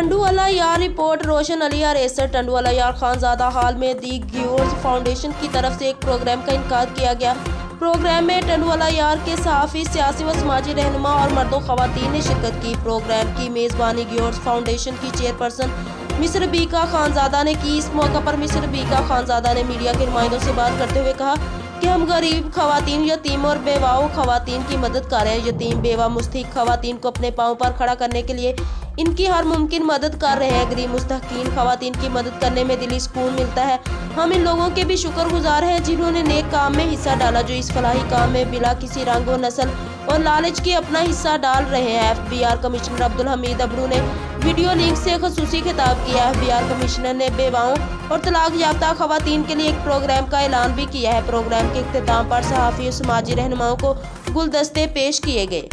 ٹنڈوالہ یار رپورٹ روشن علی ریسر ٹنڈوالہ یار خانزادہ ہال میں دی گیورز فاؤنڈیشن کی طرف سے ایک پروگرام کا انعقاد کیا گیا۔ پروگرام میں ٹنڈوالہ یار کے صحافی، سیاسی و سماجی رہنما اور مرد و خواتین نے شرکت کی۔ پروگرام کی میزبانی گیورز فاؤنڈیشن کی چیئرپرسن مصر بیکا خانزادہ نے کی۔ اس موقع پر مصر بیکا خانزادہ نے میڈیا کے نمائندوں سے بات کرتے ہوئے کہا کہ ہم غریب خواتین، یتیم اور بیواؤں خواتین کی مدد کر رہے ہیں۔ یتیم، بیوہ، مستحق خواتین کو اپنے پاؤں پر کھڑا کرنے کے لیے ان کی ہر ممکن مدد کر رہے ہیں۔ غریب مستحقین خواتین کی مدد کرنے میں دلی سکون ملتا ہے۔ ہم ان لوگوں کے بھی شکر گزار ہیں جنہوں نے نیک کام میں حصہ ڈالا، جو اس فلاحی کام میں بلا کسی رنگ و نسل اور لالچ کے اپنا حصہ ڈال رہے ہیں۔ FBR کمشنر عبدالحمید ابرو نے ویڈیو لنک سے خصوصی خطاب کیا۔ FBR کمشنر نے بیواؤں اور طلاق یافتہ خواتین کے لیے ایک پروگرام کا اعلان بھی کیا ہے۔ پروگرام کے اختتام پر صحافی اور سماجی رہنماؤں کو گلدستے پیش کیے گئے۔